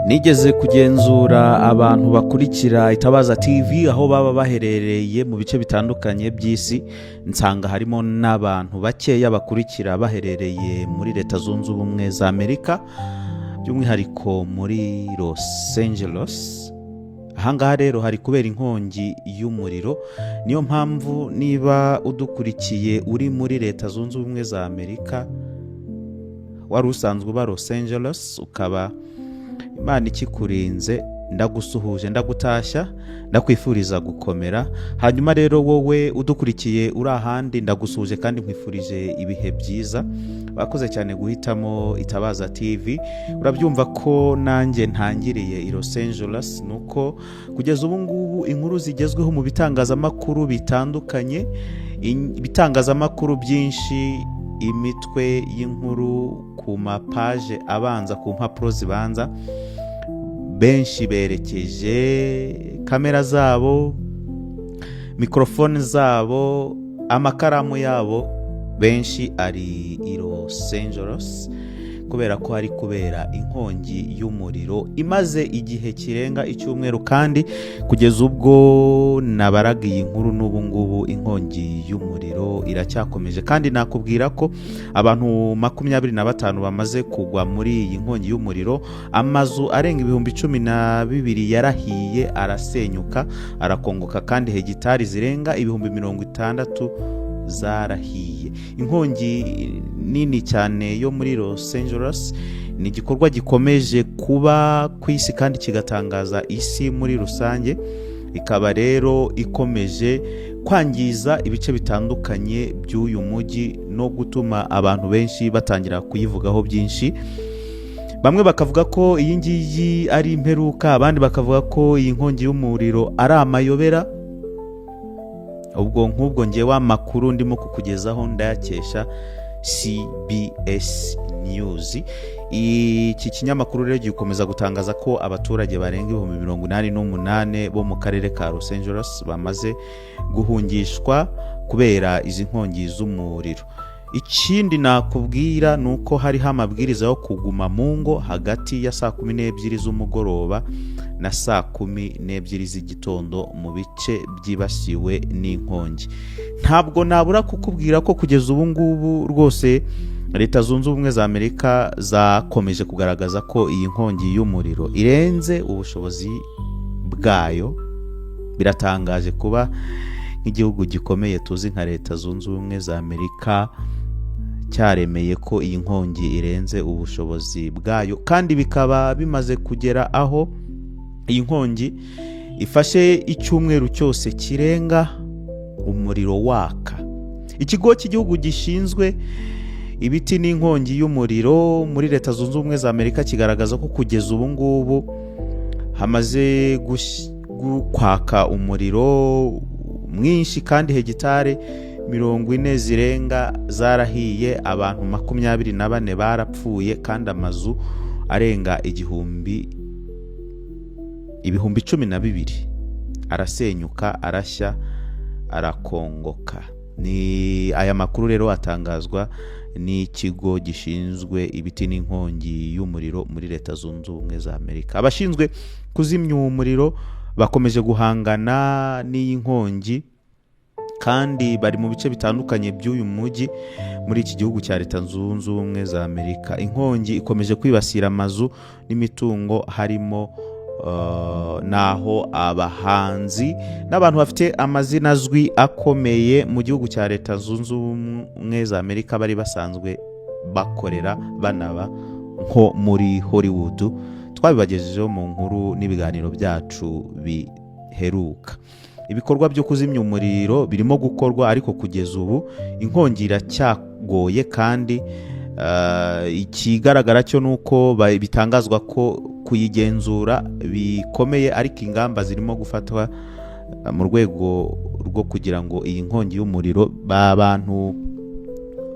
Nigeze kugenzura abantu bakurikira Itabaza TV aho baba baherereye mu bice bitandukanye by'isi, nsanga harimo n'abantu bakeya bakurikira baherereye muri Leta Zunze Ubumwe za Amerika, by'umwihariko muri Los Angeles. Ahangaha rero hari kubera inkongi y'umuriro, niyo mpamvu niba udukurikiye uri muri Leta Zunze Ubumwe za Amerika, wari usanzwe uba Los Angeles, ukaba Imana ikikurinze, ndagusuhuje, ndagutashya, ndakwifuriza gukomera. Hanyuma rero wowe udukurikiye uri ahandi, ndagusuhuje kandi nkwifurije ibihe byiza. Bakoze cyane guhitamo Itabaza TV. Urabyumva ko nanjye ntangiriye i Los Angeles, nuko kugeza ubu ngubu inkuru zigezweho mu bitangazamakuru bitandukanye, ibitangazamakuru byinshi, imitwe y'inkuru ku mapaje abanza, ku mpapuro zibanza, benshi berekeje kamera zabo, mikrofone zabo, amakaramu yabo, benshi ari i Los Angeles kubera ko hari kubera inkongi y'umuriro imaze igihe kirenga icyumweru, kandi kugeza ubwo nabaragiye inkuru n'ubu ngubu inkongi y'umuriro iracyakomeje. Kandi nakubwira ko abantu 25 bamaze kugwa muri iyi nkongi y'umuriro, amazu arenga 12,000 yarahiye, arasenyuka, arakongoka, kandi hegitari zirenga 60,000 zarahiye. Inkongi nini cyane yo muri Los Angeles ni igikorwa gikomeje kuba ku isi kandi kigatangaza isi muri rusange, ikaba rero ikomeje kwangiza ibice bitandukanye by'uyu mujyi no gutuma abantu benshi batangira kuyivugaho byinshi. Bamwe bakavuga ko iyi ngiyi ari imperuka, abandi bakavuga ko iyi nkongi y'umuriro ari amayobera. Ubwo nk'ubwo ngewe amakuru ndimo kukugezaho ndayakesha CBS News. Iki kinyamakuru rero gikomeza gutangaza ko abaturage barenga 88,000 bo mu karere ka Los Angeles bamaze guhungishwa kubera izi nkongi z'umuriro. Ikindi nakubwira nuko hariho amabwiriza yo kuguma mu ngo hagati ya saa 12 z'umugoroba na saa 12 z'igitondo mu bice byibasiwe n'inkongi. Ntabwo nabura kukubwira ko kugeza ubu ngubu rwose Leta Zunze Ubumwe za Amerika zakomeje kugaragaza ko iyi nkongi y'umuriro irenze ubushobozi bwayo. Biratangaje kuba nk'igihugu gikomeye tuzi nka Leta Zunze Ubumwe za Amerika cyaremeye ko iyi nkongi irenze ubushobozi bwayo, kandi bikaba bimaze kugera aho iyi nkongi ifashe icyumweru cyose kirenga umuriro waka. Ikigo cy'igihugu gishinzwe ibiti n'inkongi y'umuriro muri Leta Zunze Ubumwe za Amerika kigaragaza ko kugeza ubu ngubu hamaze kwaka umuriro mwinshi, kandi hegitare 40 zirenga zarahiye, abantu 24 barapfuye, kandi amazu arenga 12,000 arasenyuka, arashya, arakongoka. Ni aya makuru rero atangazwa n'ikigo gishinzwe ibiti n'inkongi y'umuriro muri Leta Zunze Ubumwe za Amerika. Abashinzwe kuzimya umuriro bakomeje guhangana n'iyi nkongi, kandi bari mu bice bitandukanye by'uyu mujyi muri iki gihugu cya Leta Zunze Ubumwe za Amerika. Inkongi ikomeje kwibasira amazu n'imitungo, harimo naho abahanzi n'abantu bafite amazina azwi akomeye mu gihugu cya Leta Zunze Ubumwe za Amerika bari basanzwe bakorera banaba nko muri Hollywood. Twabibagejejeho mu nkuru n'ibiganiro byacu biheruka. Ibikorwa byo kuzimya umuriro birimo gukorwa, ariko kugeza ubu inkongi iracyagoye, kandi ikigaragara cyo nuko bitangazwa ko kuyigenzura bikomeye, ariko ingamba zirimo gufatwa mu rwego rwo kugira ngo iyi nkongi y'umuriro abantu,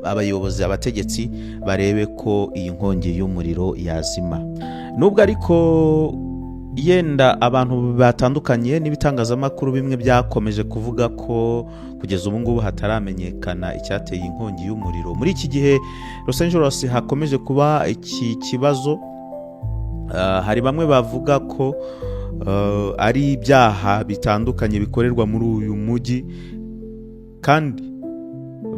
abayobozi, abategetsi barebe ko iyi nkongi y'umuriro yazima. Nubwo ariko yenda abantu batandukanye n'ibitangazamakuru bimwe byakomeje kuvuga ko kugeza ubu ngubu hataramenyekana icyateye inkongi y'umuriro. Muri iki gihe Los Angeles hakomeje kuba iki kibazo hari bamwe bavuga ko ari ibyaha bitandukanye bikorerwa muri uyu mujyi, kandi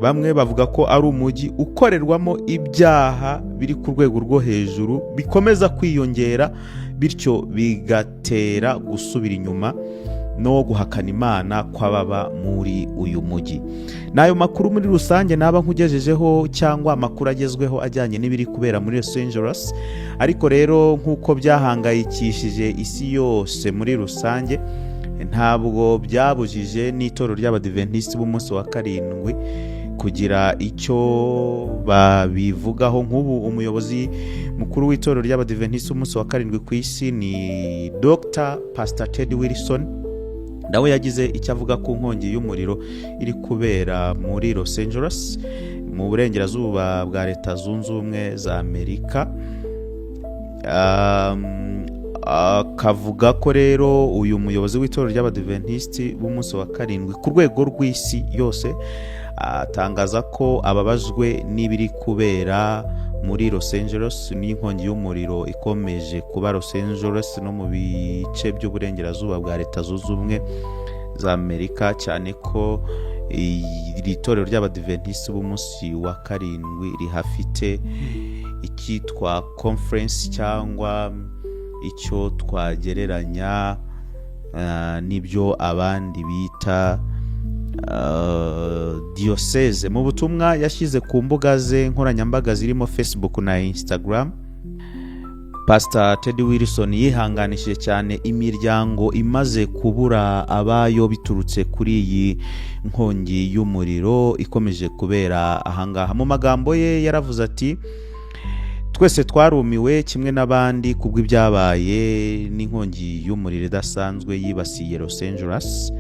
bamwe bavuga ko ari umujyi ukorerwamo ibyaha biri ku rwego rwo hejuru bikomeza kwiyongera, bityo bigatera gusubira inyuma no guhakana Imana kw'ababa muri uyu mujyi. N'ayo makuru muri rusange naba nkugejejeho, cyangwa amakuru agezweho ajyanye n'ibiri kubera muri Los Angeles. Ariko rero nk'uko byahangayikishije isi yose muri rusange, ntabwo byabujije n'itorero ry'Abadiventisti b'umunsi wa karindwi kugira icyo babivugaho. Nk'ubu umuyobozi mukuru w'itorero ry'Abadiventisti b'umunsi wa karindwi ku isi ni Dr. Pastor Ted Wilson. Nawe yagize icyo avuga ku nkongi y'umuriro iri kubera muri Los Angeles mu burengerazuba bwa Leta Zunze Ubumwe za Amerika. Akavuga ko rero uyu muyobozi w'itorero ry'Abadiventisti b'umunsi wa karindwi ku rwego rw'isi yose atangaza ko ababajwe n'ibiri kubera muri Los Angeles n'inkongi y'umuriro ikomeje kuba Los Angeles no mu bice by'uburengerazuba bwa Leta Zunze Ubumwe za Amerika, cyane ko iri torero ry'Abadiventisti b'umunsi wa karindwi rihafite icyitwa conference, cyangwa icyo twagereranya n'ibyo abandi bita diocese. Mu butumwa yashyize ku mbuga ze nkoranyambaga zirimo Facebook na Instagram, Pastor Ted Wilson yihanganishije cyane imiryango imaze kubura abayo biturutse kuri iyi nkongi y'umuriro ikomeje kubera ahangaha. Mu magambo ye yaravuze ati, twese twarumiwe kimwe n'abandi kubw'ibyabaye n'inkongi y'umuriro idasanzwe yibasiye Los Angeles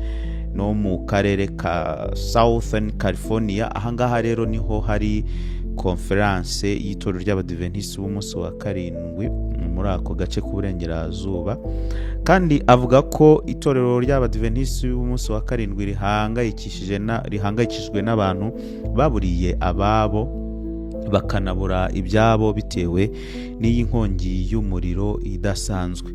no mu karere ka Southern California. Ahangaha rero niho hari konferanse y'itorero ry'Abadiventisti b'umunsi wa karindwi muri ako gace k'uburengerazuba, kandi avuga ko itorero ry'Abadiventisti b'umunsi wa karindwi rihangayikishijwe n'abantu baburiye ababo bakanabura ibyabo bitewe n'iyi nkongi y'umuriro idasanzwe.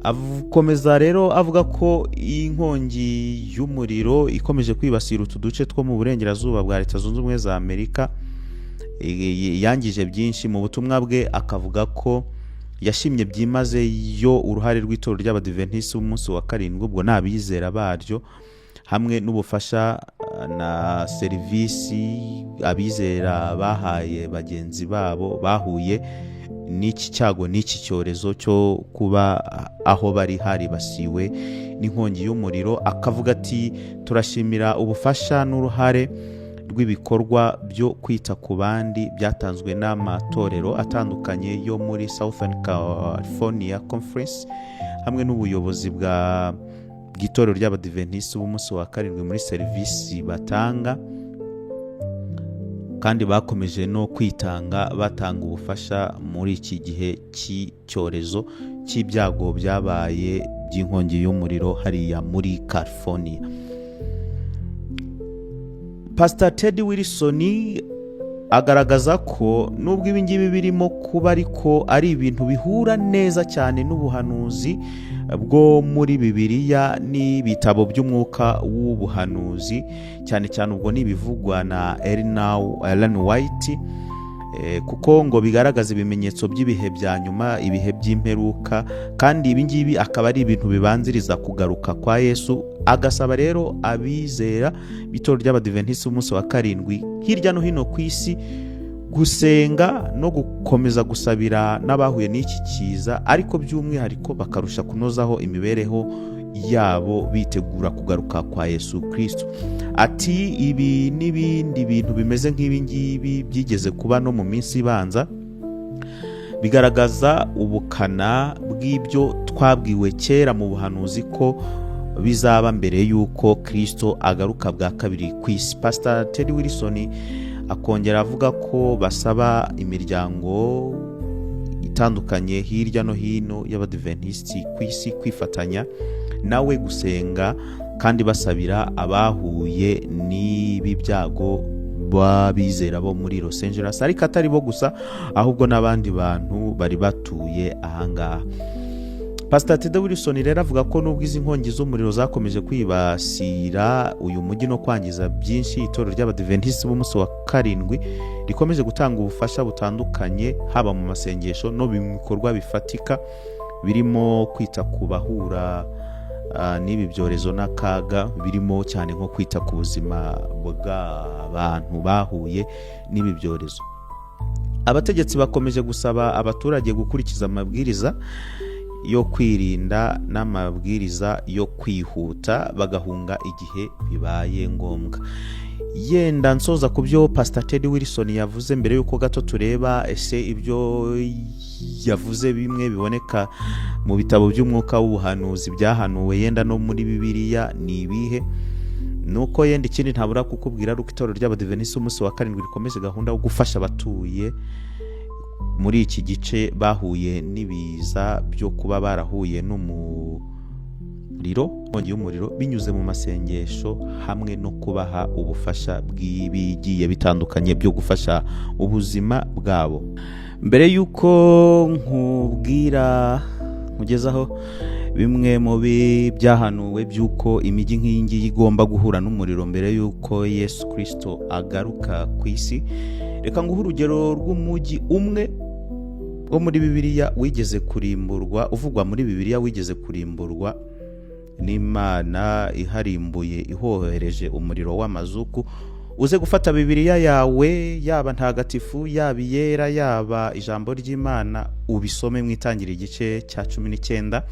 Akomeza rero avuga ko iyi nkongi y'umuriro ikomeje kwibasira utu duce two mu burengerazuba bwa Leta Zunze Ubumwe za Amerika yangije byinshi. Mu butumwa bwe akavuga ko yashimye byimazeyo uruhare rw'itorero ry'Abadiventisti b'umunsi wa karindwi, ubwo n'abizera baryo, hamwe n'ubufasha na serivisi abizera bahaye bagenzi babo bahuye n'iki cyago n'iki cyorezo cyo kuba aho bari haribasiwe n'inkongi y'umuriro. Akavuga ati, turashimira ubufasha n'uruhare rw'ibikorwa byo kwita ku bandi byatanzwe n'amatorero atandukanye yo muri Southern California Conference hamwe n'ubuyobozi bw'itorero ry'Abadiventisti b'umunsi wa karindwi muri serivisi batanga, kandi bakomeje no kwitanga batanga ubufasha muri iki gihe cy'icyorezo cy'ibyago byabaye by'inkongi y'umuriro hariya muri California. Pastor Ted Wilson agaragaza ko nubwo ibingibi birimo kuba, ariko ari ibintu bihura neza cyane n'ubuhanuzi bwo muri Bibiliya n'ibitabo by'umwuka w'ubuhanuzi, cyane cyane ubwo n'ibivugwa na Ellen White, kuko ngo bigaragaza ibimenyetso by'ibihe bya nyuma, ibihe by'imperuka, kandi ibingibi akaba ari ibintu bibanziriza kugaruka kwa Yesu. Agasaba rero abizera b'itorero ry'Abadiventisti b'umunsi wa karindwi hirya no hino ku isi gusenga no gukomeza gusabira n'abahuye n'iki kiza, ariko by'umwihariko bakarusha kunozaho imibereho yabo bitegura kugaruka kwa Yesu Kristo. Ati, ibi n'ibindi bintu bimeze nk'ibi ngibi byigeze kuba no mu minsi ibanza, bigaragaza ubukana bw'ibyo twabwiwe kera mu buhanuzi ko bizaba mbere y'uko Kristo agaruka bwa kabiri ku isi. Pastor Ted Wilson akongera avuga ko basaba imiryango itandukanye hirya no hino y'Abadiventisti ku isi kwifatanya nawe gusenga kandi basabira abahuye n'ibi byago b'abizera bo muri Los Angeles, ariko atari bo gusa ahubwo n'abandi bantu bari batuye ahangaha. Pastor Ted Wilson rero avuga ko nubwo izi nkongi z'umuriro zakomeje kwibasira uyu mujyi no kwangiza byinshi, itorero ry'Abadventiste b'umunsi wa karindwi rikomeje gutanga ubufasha butandukanye, haba mu masengesho no mu bikorwa bifatika birimo kwita ku bahura n'ibi byorezo n'akaga, birimo cyane nko kwita ku buzima bw'abantu bahuye n'ibi byorezo. Abategetsi bakomeje gusaba abaturage gukurikiza amabwiriza yo kwirinda n'amabwiriza yo kwihuta bagahunga igihe bibaye ngombwa. Yenda nsoza ku byo Pastor Ted Wilson yavuze mbere yuko gato tureba ese ibyo yavuze bimwe biboneka mu bitabo by'umwuka w'ubuhanuzi byahanuwe yenda no muri Bibiliya ni ibihe. Nuko yenda ikindi ntabura kukubwira ruko itorero ry'Abadventiste umunsi wa karindwi rikomeje gahunda yo gufasha abatuye muri iki gice bahuye n'ibiza byo kuba barahuye inkongi y'umuriro binyuze mu masengesho hamwe no kubaha ubufasha bw'ibigiye bitandukanye byo gufasha ubuzima bwabo. Mbere yuko nkugezaho bimwe mu byahanuwe by'uko imijyi nk'iyi ngiyi igomba guhura n'umuriro mbere yuko Yesu Kristo agaruka ku isi, reka nguhe urugero rw'umujyi umwe wo muri Bibiliya wigeze kurimburwa, uvugwa muri Bibiliya wigeze kurimburwa n'Imana iharimbuye ihohereje umuriro w'amazuku. Uze gufata Bibiliya yawe, yaba ntagatifu, yaba iyera, yaba ijambo ry'Imana, ubisome mu Itangiriro igice cya 19.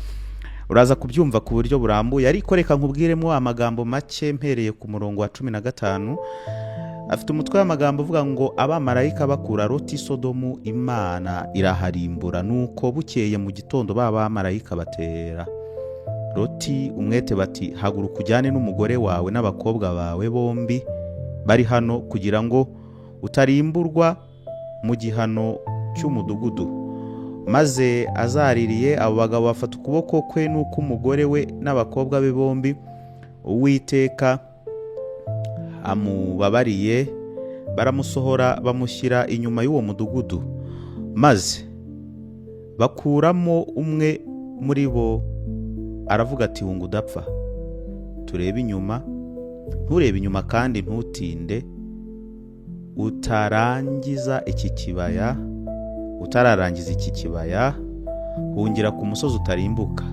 Uraza kubyumva ku buryo burambuye, ariko reka nkubwiremo amagambo make mpereye ku murongo wa 15. Afite umutwe w'amagambo uvuga ngo abamarayika bakura Loti Sodomu, Imana iraharimbura. Nuko bukeye mu gitondo bamarayika batera Loti umwete bati, haguruka ujyane n'umugore wawe n'abakobwa bawe bombi bari hano kugira ngo utarimburwa mu gihano cy'umudugudu. Maze azaririye abo bagabo bafata ukuboko kwe n'uko umugore we n'abakobwa be bombi Uwiteka amubabariye, baramusohora bamushyira inyuma y'uwo mudugudu. Maze bakuramo umwe muri bo aravuga ati, hunga udapfa, turebe inyuma. Nturebe inyuma kandi ntutinde, utararangiza iki kibaya, hungira ku musozi utarimbuka.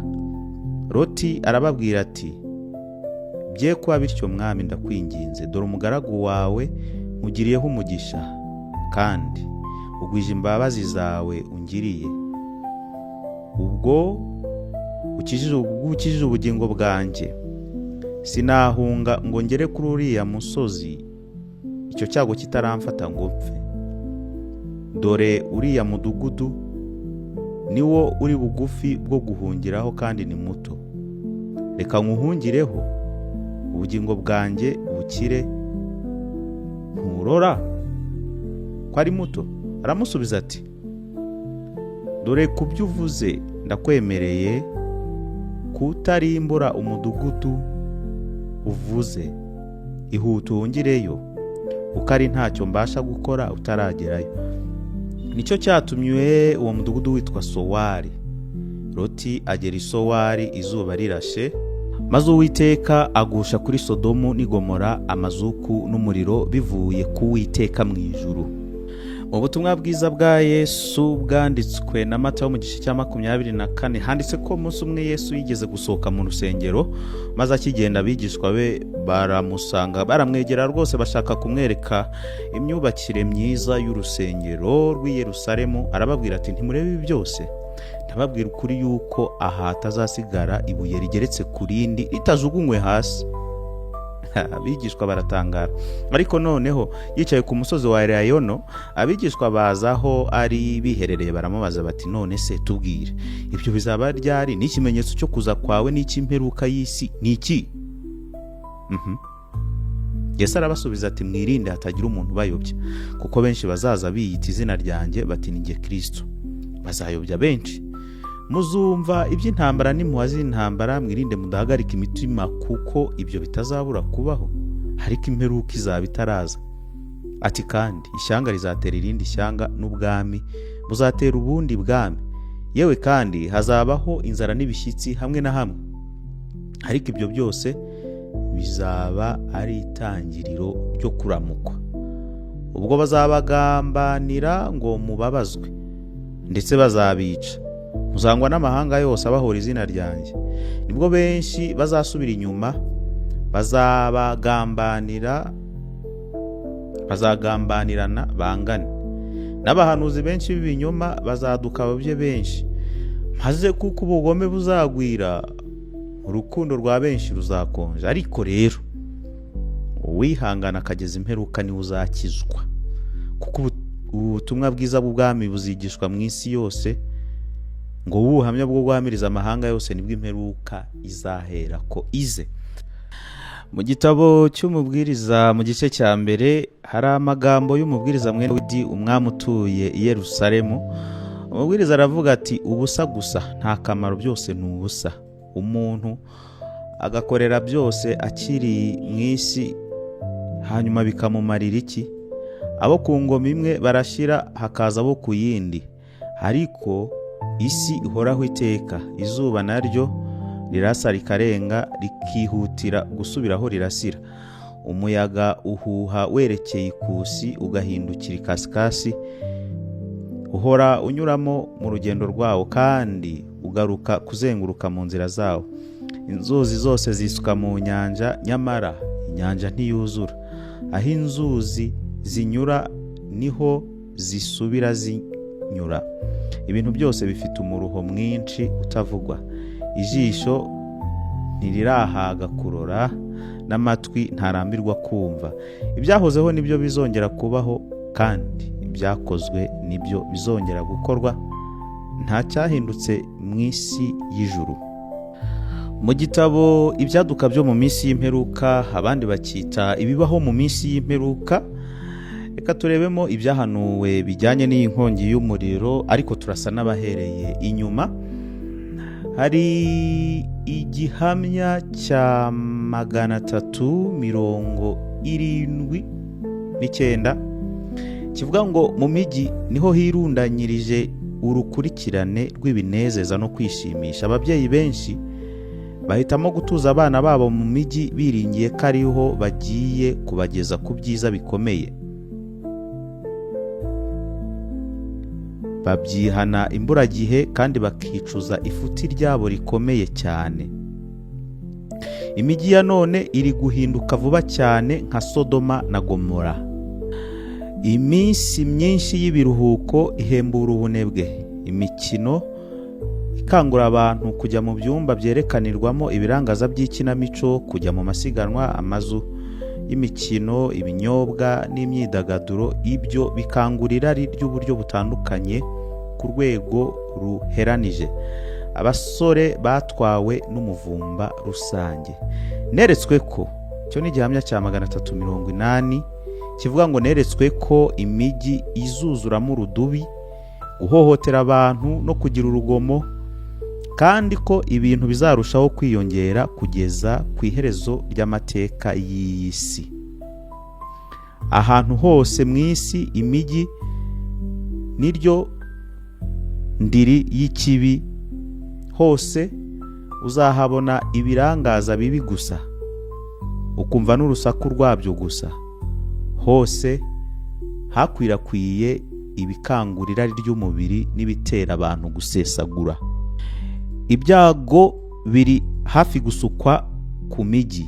Loti arababwira ati, bye kuba bityo mwami, ndakwinginze, dore umugaragu wawe nkugiriyeho umugisha, kandi ugwije imbabazi zawe ungiriye. Ubwo ukijije ubugingo bwanjye, sinahunga ngo ngere kuri uriya musozi icyo cyago kitaramfata ngo mpfe. Dore uriya mudugudu niwo uri bugufi bwo guhungiraho kandi ni muto. Reka nkuhungireho ubugingo bwanjye bukire. Nturora ko ari muto? Aramusubiza ati, dore ku byo uvuze ndakwemereye kutarimbura umudugudu uvuze. Ihute uhungireyo, kuko ari ntacyo mbasha gukora utaragerayo. Nicyo cyatumye uwo mudugudu witwa Sowari. Loti agera i Sowari izuba rirashe, maze Uwiteka agusha kuri Sodomu n'i Gomora amazuku n'umuriro bivuye ku Uwiteka mu ijuru. Mu butumwa bwiza bwa Yesu bwanditswe na Matayo mu gice cya 24 handitse ko umunsi umwe Yesu yigeze gusohoka mu rusengero, maze akigenda abigishwa be baramusanga, baramwegera rwose bashaka kumwereka imyubakire myiza y'urusengero rw'i Yerusalemu. Arababwira ati, ntimurebe ibi byose? Ndababwira ukuri yuko aha hatazasigara ibuye rigeretse ku rindi ritajugunywe hasi. Abigishwa baratangara. Ariko noneho yicaye ku musozi wa Elayono, abigishwa bazaho ari biherereye baramubaza bati, none se tubwire, ibyo bizaba ryari? N'ikimenyetso cyo kuza kwawe n'icy'imperuka y'isi ni iki? Yesu arabasubiza ati, mwirinde hatagira umuntu ubayobya, kuko benshi bazaza biyita izina ryanjye bati ni jye Kristo. Bazayobya benshi. Muzumva iby'intambara n'impuha z'intambara, mwirinde mudahagarika imitima, kuko ibyo bitazabura kubaho, ariko imperuka izaba itaraza. ati kandi ishyanga rizatera irindi shyanga n'ubwami buzatera ubundi bwami, yewe kandi hazabaho inzara n'ibishyitsi hamwe na hamwe, ariko ibyo byose bizaba ari itangiriro ryo kuramukwa. Ubwo bazabagambanira ngo mubabazwe, ndetse bazabica, muzangwa n'amahanga yose abahora izina ryanjye. Nibwo benshi bazasubira inyuma, bazagambanirana bangane, n'abahanuzi benshi b'ibinyoma bazaduka babye benshi, maze kuko ubugome buzagwira, urukundo rwa benshi ruzakonja. Ariko rero uwihangana akageza imperuka niwe uzakizwa, kuko ubutumwa bwiza bw'ubwami buzigishwa mu isi yose, ngo ubuhamya bwo guhamiriza amahanga yose nibwo imperuka izahera ko ize. Mu gitabo cy'umubwiriza mu gice cya mbere hari amagambo y'umubwiriza mwene Dawidi, umwami utuye i Yerusalemu. Umubwiriza aravuga ati, ubusa gusa, nta kamaro, byose ni ubusa. Umuntu agakorera byose akiri mu isi, hanyuma bikamumarira iki? Abo ku ngoma imwe barashira, hakaza abo ku yindi, ariko isi ihoraho iteka. Izuba naryo rirasa rikarenga, rikihutira gusubira aho rirasira. Umuyaga uhuha werekeye ikusi, ugahindukira ikasikasi, uhora unyuramo mu rugendo rwawo, kandi ugaruka kuzenguruka mu nzira zawo. Inzuzi zose zisuka mu nyanja, nyamara inyanja ntiyuzura. Aho inzuzi zinyura niho zisubira zinyura. Ibintu byose bifite umuruho mwinshi utavugwa. Ijisho ntirirahaga kurora, n'amatwi ntarambirwa kumva. Ibyahozeho nibyo bizongera kubaho, kandi ibyakozwe nibyo bizongera gukorwa. Nta cyahindutse mu isi y'ijuru. Mu gitabo ibyaduka byo mu minsi y'imperuka, abandi bakita ibibaho mu minsi y'imperuka, reka turebemo ibyahanuwe bijyanye n'iyi nkongi y'umuriro, ariko turasa n'abahereye inyuma. Hari igihamya cya 379 kivuga ngo mu migi niho hirundanyirije urukurikirane rw'ibinezeza no kwishimisha. Ababyeyi benshi bahitamo gutuza abana babo mu migi, biringiye ko ariho bagiye kubageza ku byiza bikomeye. Babyihana imburagihe, kandi bakicuza ifuti ryabo rikomeye cyane. Imigi ya none iri guhinduka vuba cyane nka Sodoma na Gomora. Iminsi myinshi y'ibiruhuko ihembura ubunebwe. Imikino ikangura abantu kujya mu byumba byerekanirwamo ibirangaza by'ikinamico, kujya mu masiganwa, amazu y'imikino, ibinyobwa n'imyidagaduro. Ibyo bikangurira irari ry'uburyo butandukanye ku rwego ruheranije. Abasore batwawe n'umuvumba rusange. Neretswe ko, cyo ni igihamya cya 380 kivuga ngo neretswe ko imigi izuzuramo urudubi, guhohotera abantu no kugira urugomo, kandi ko ibintu bizarushaho kwiyongera kugeza ku iherezo ry'amateka y'isi. Ahantu hose mu isi imigi niryo ndiri y'ikibi, hose uzahabona ibirangaza bibi gusa, ukumva n'urusaku rwabyo gusa. Hose hakwirakwiye ibikangurira ry'umubiri n'ibitera abantu gusesagura. Ibyago biri hafi gusukwa ku migi.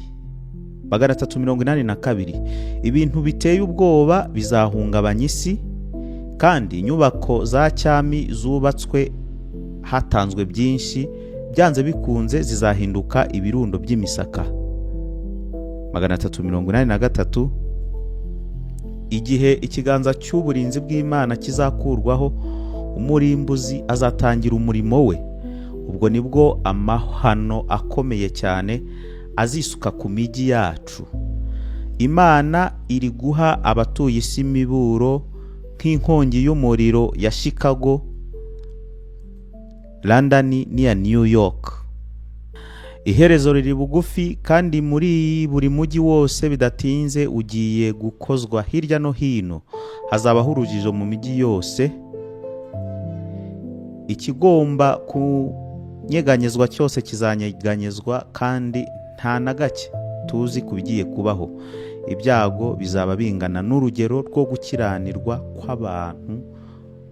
382 ibintu biteye ubwoba bizahungabanya isi, kandi inyubako za cyami zubatswe hatanzwe byinshi, byanze bikunze zizahinduka ibirundo by'imisaka. 383 igihe ikiganza cy'uburinzi bw'Imana kizakurwaho, umurimbuzi azatangira umurimo we. Ubwo nibwo amahano akomeye cyane azisuka ku migi yacu. Imana iri guha abatuye isi imiburo nk'inkongi y'umuriro ya Chicago, London n'iya New York. iherezo riri bugufi, kandi muri buri mujyi wose bidatinze ugiye gukozwa hirya no hino. Hazabaho urujijo mu mijyi yose. Ikigomba kunyeganyezwa cyose kizanyeganyezwa, kandi nta na gake tuzi ku bigiye kubaho. Ibyago bizaba bingana n'urugero rwo gukiranirwa kw'abantu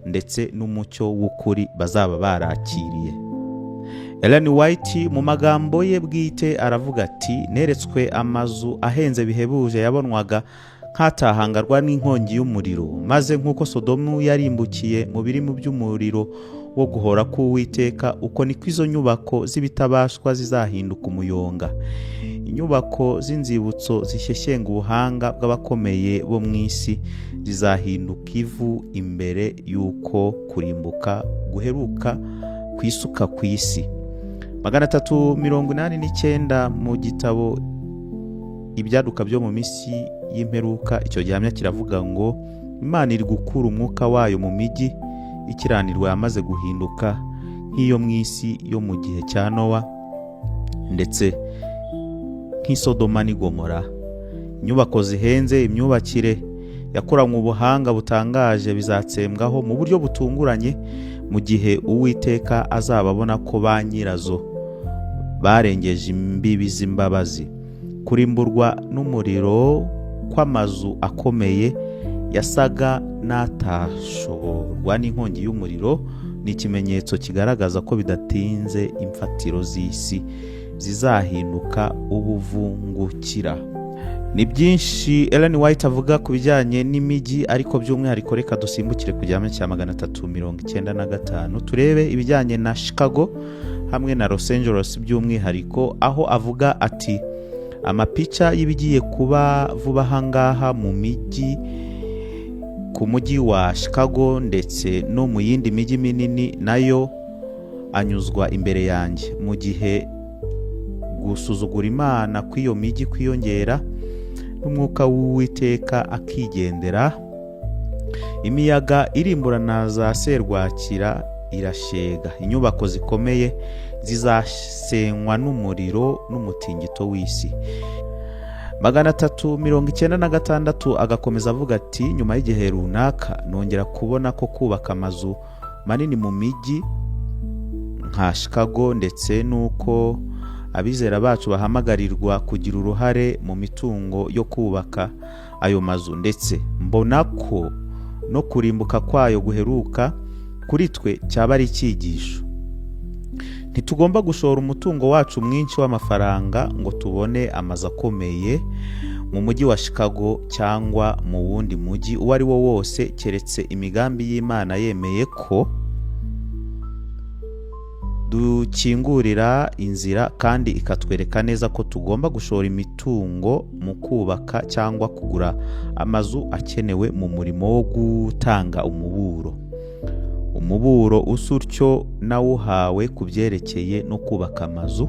ndetse n'umucyo w'ukuri bazaba barakiriye. Ellen White mu magambo ye bwite aravuga ati, neretswe amazu ahenze bihebuje yabonwaga nk'atahangarwa n'inkongi y'umuriro, maze nk'uko Sodomu yarimbukiye mu birimo by'umuriro wo guhora k'Uwiteka, uko niko izo nyubako z'ibitabashwa zizahinduka umuyonga. Inyubako z'inzibutso zishyeshyenga ubuhanga bw'abakomeye bo mu isi zizahinduka ivu imbere y'uko kurimbuka guheruka kwisuka ku isi. 389 mu gitabo ibyaduka byo mu minsi y'imperuka, icyo gihamya kiravuga ngo Imana iri gukura umwuka wayo mu mijyi ikiranirwa yamaze guhinduka nk'iyo mu isi yo mu gihe cya Nowa, ndetse nk'i Sodoma n'i Gomora. Inyubako zihenze, imyubakire yakoranywe ubuhanga butangaje bizatsembwaho mu buryo butunguranye mu gihe Uwiteka azababona ko ba nyirazo barengeje imbibi z'imbabazi. Kurimburwa n'umuriro kw'amazu akomeye yasaga n'atashoborwa n'inkongi y'umuriro ni ikimenyetso kigaragaza ko bidatinze imfatiro z'isi zizahinduka ubuvungukira. Ni byinshi Ellen White avuga ku bijyanye n'imijyi, ariko by'umwihariko reka dusimbukire ku gihamya cya 395 turebe ibijyanye na Chicago hamwe na Los Angeles by'umwihariko, aho avuga ati, amapica y'ibigiye kuba vuba ahangaha mu mijyi, ku mujyi wa Chicago ndetse no mu yindi mijyi minini nayo anyuzwa imbere yanjye. Mu gihe gusuzugura Imana kw'iyo mijyi kwiyongera n'umwuka w'Uwiteka akigendera, imiyaga irimburana za serwakira irashega. Inyubako zikomeye zizasenywa n'umuriro n'umutingito w'isi. 396 agakomeza avuga ati, nyuma y'igihe runaka nongera kubona ko kubaka amazu manini mu mijyi nka Chicago, ndetse n'uko abizera bacu bahamagarirwa kugira uruhare mu mitungo yo kubaka ayo mazu, ndetse mbona ko no kurimbuka kwayo guheruka kuri twe cyaba ari icyigisho. Ntitugomba gushora umutungo wacu mwinshi w'amafaranga ngo tubone amazu akomeye mu mujyi wa Chicago cyangwa mu wundi mujyi uwo ari wo wose, keretse imigambi y'Imana yemeye ko dukingurira inzira kandi ikatwereka neza ko tugomba gushora imitungo mu kubaka cyangwa kugura amazu akenewe mu murimo wo gutanga umuburo. Umuburo usutyo nawuhawe ku byerekeye no kubaka amazu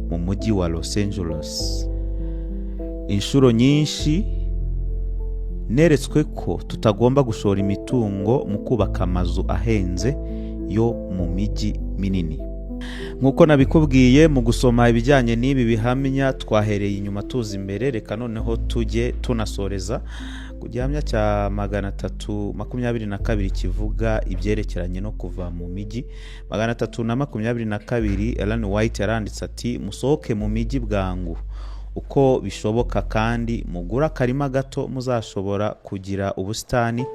mu mujyi wa Los Angeles. Inshuro nyinshi neretswe ko tutagomba gushora imitungo mu kubaka amazu ahenze yo mu mijyi minini. Nk'uko nabikubwiye mu gusoma ibijyanye n'ibi bihamya, twahereye inyuma tuza imbere. Reka noneho tujye tunasoreza ku gihamya cya 322 kivuga ibyerekeranye no kuva mu mijyi. 322 Ellen White yaranditse ati, musohoke mu mijyi bwangu uko bishoboka, kandi mugura akarima gato muzashobora kugira ubusitani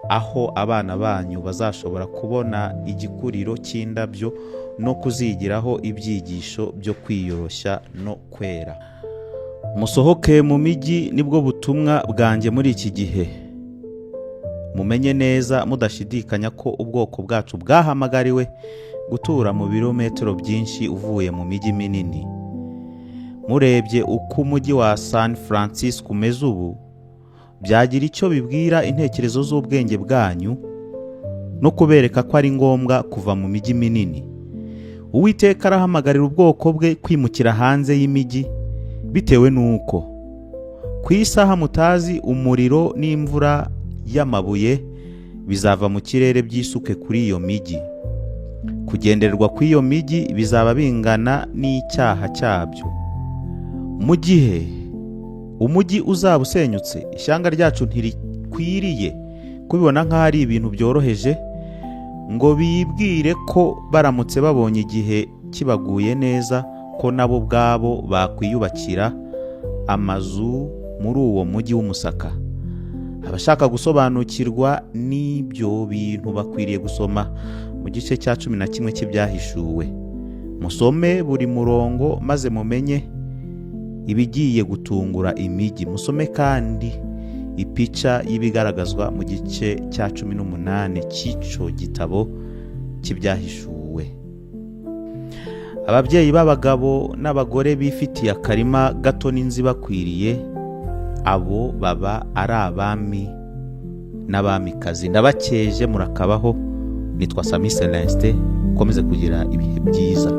aho abana banyu bazashobora kubona igikuriro cy'indabyo no kuzigiraho ibyigisho byo kwiyoroshya no kwera. Musohoke mu mijyi nibwo butumwa bwanjye muri iki gihe. Mumenye neza mudashidikanya ko ubwoko bwacu bwahamagariwe gutura mu birometero byinshi uvuye mu mijyi minini. Murebye uko umujyi wa San Francisco umeze ubu, byagira icyo bibwira intekerezo z'ubwenge bwanyu no kubereka ko ari ngombwa kuva mu mijyi minini. Uwiteka arahamagarira ubwoko bwe kwimukira hanze y'imijyi, bitewe n'uko ku isaha mutazi umuriro n'imvura y'amabuye bizava mu kirere byisuke kuri iyo mijyi. kugendererwa kw'iyo migi bizaba bingana n'icyaha cyabyo. Mu gihe umujyi uzaba usenyutse, ishyanga ryacu ntirikwiriye kubibona nk'aho ari ibintu byoroheje, ngo bibwire ko baramutse babonye igihe kibaguye neza ko nabo ubwabo bakwiyubakira amazu muri uwo mujyi w'umusaka. Abashaka gusobanukirwa n'ibyo bintu bakwiriye gusoma mu gice cya 11 cy'ibyahishuwe. Musome buri murongo maze mumenye ibigiye gutungura imijyi. Musome kandi ipica y'ibigaragazwa mu gice cya 18 cy'ico gitabo cy'ibyahishuwe. Ababyeyi b'abagabo n'abagore bifitiye akarima gato n'inzi bakwiriye, abo baba ari abami n'abamikazi. Ndabakeje, murakabaho. Nitwa Sami Celestin. Ukomeze kugira ibihe byiza.